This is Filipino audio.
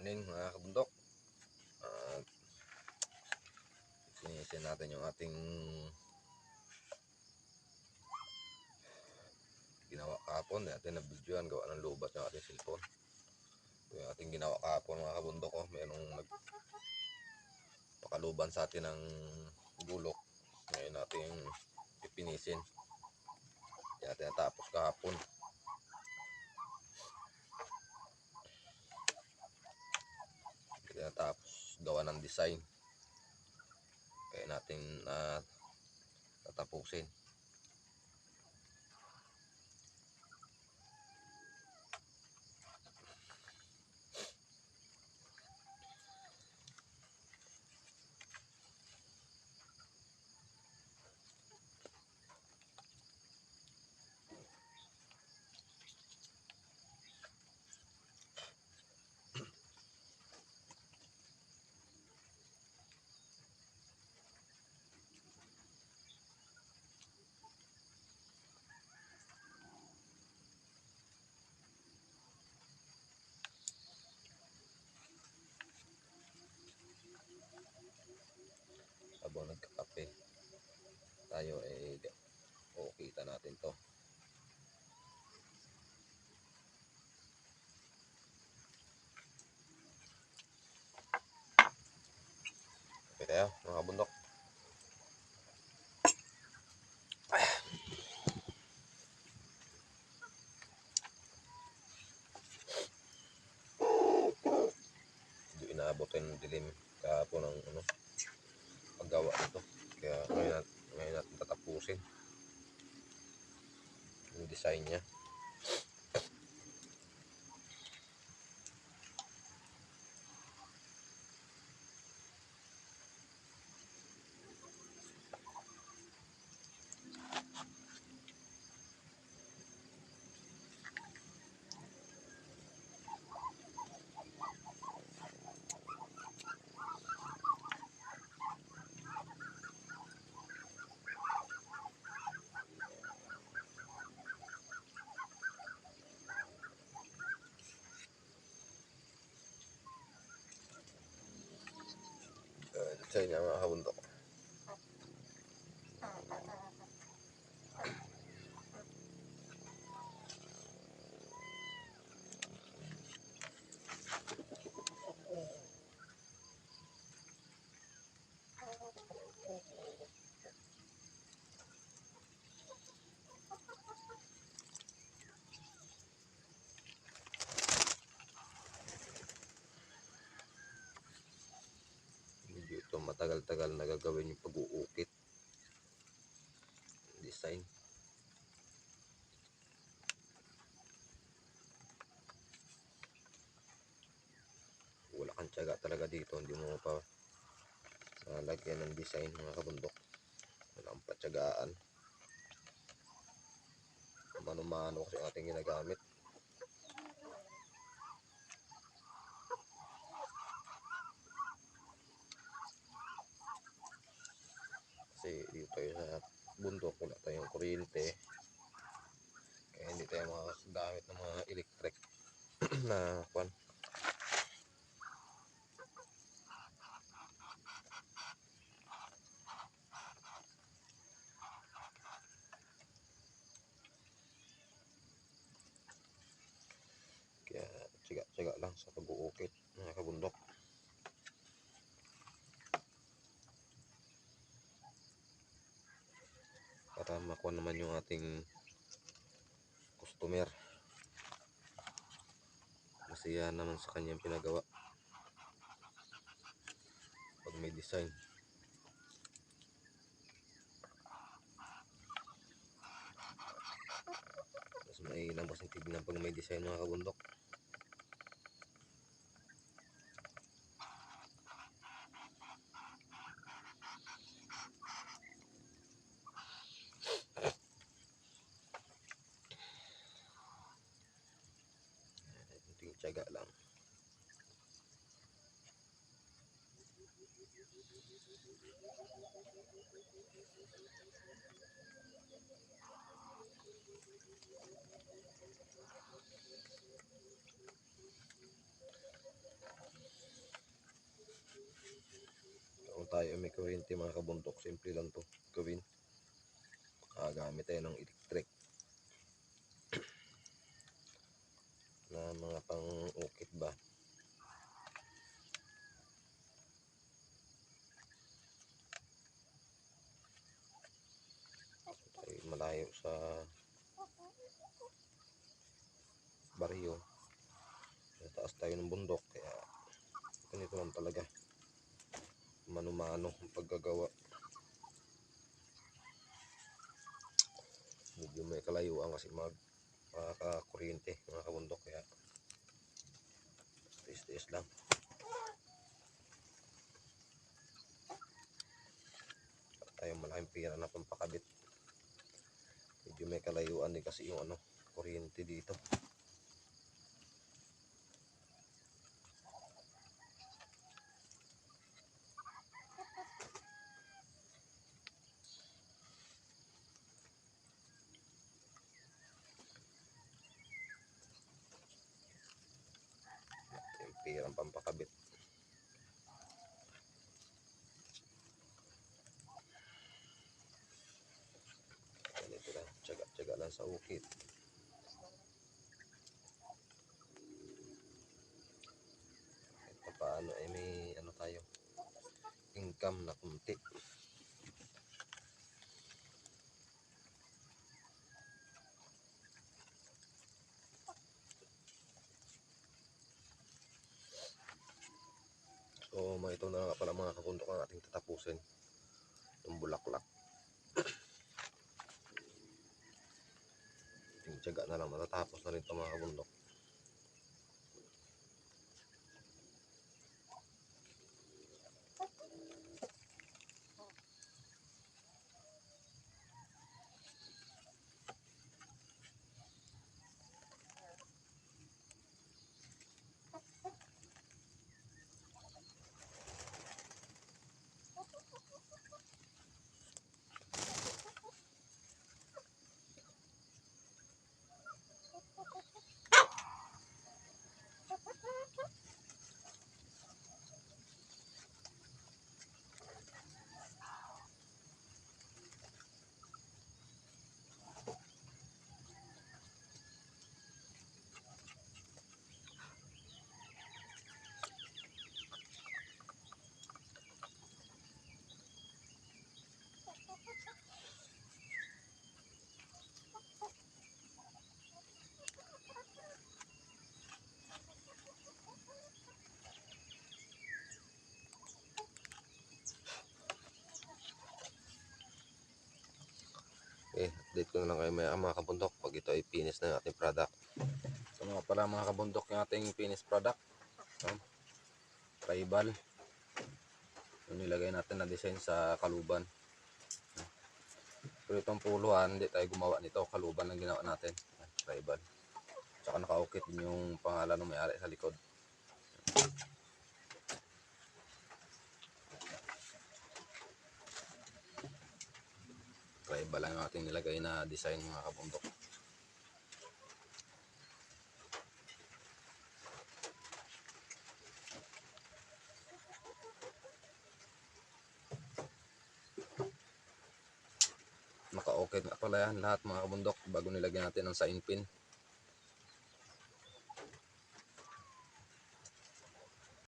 morning mga kabundok. At finisin natin yung ating ginawa kahapon. Natin na videoan, gawa ng lubat yung ating cellphone. Ito yung ating ginawa kahapon mga kabundok. Mayroong nagpakaluban sa atin ng gulok. Ngayon natin pipinisin. Hindi natin natapos kahapon. Hindi natapos gawa ng design. Kaya natin tatapusin. Habang nagkakape tayo ay kita natin to. Okay tayo mga kabundok. Hindi inaabot yung dilim kahapon ng paggawa nito. Kaya ngayon natin tatapusin yung design niya. Sa inyo mga kabundok. Medyo ito matagal-tagal na gagawin yung pag-uukit design. Wala kang tiyaga talaga dito, hindi mo pa lagyan ng design mga kabundok. Wala kang patyagaan. Mano-mano kasi ating ginagamit. Kasi dito tayo sa bundok, wala tayong kuryente. Kaya hindi tayo makagamit ng mga electric na kwan. Kaya tiyaga-tiyaga lang sa pag-uukit mga kabundok. Para makuha naman yung ating customer. Masaya naman sa kanyang pinagawa pag may design. Mas mainam kasi tignan pag may design mga kabundok. Kunting tiyaga lang. Kung tayo may kuryente mga kabundok, simple lang to gawin. Gamit tayo ng electric na mga pang-ukit ba. Tayo malayo sa baryo, taas tayo ng bundok, kaya ganito lang talaga, mano-mano ang paggagawa. Medyo may kalayuan kasi makakakuryente mga kabundok, kaya tiis-tiis lang. Tayong malaking pira na pampakabit. Medyo may kalayuan din kasi yung kuryente dito. Yung pirang pampakabit. Ganito lang, tsaga-tsaga lang sa ukit. Kahit paano ay may tayo, income na kunti. So ito na nga pala mga kabundok ang ating tatapusin, yung bulaklak. Yung tiyaga na lang, matatapos na rin ito mga kabundok. Update ko na lang kayo mga kabundok pag ito ay finish na yung ating product. So mga pala mga kabundok, yung ating finished product, tribal, yung nilagay natin na design sa kaluban. Pero itong puluhan, hindi tayo gumawa nito, kaluban lang ginawa natin, tribal. Tsaka nakaukit din yung pangalan ng may-ari sa likod. Tribal lang yung ating nilagay na design mga kabundok. Naka-okay na pala yan lahat mga kabundok bago nilagyan natin ng sign pin.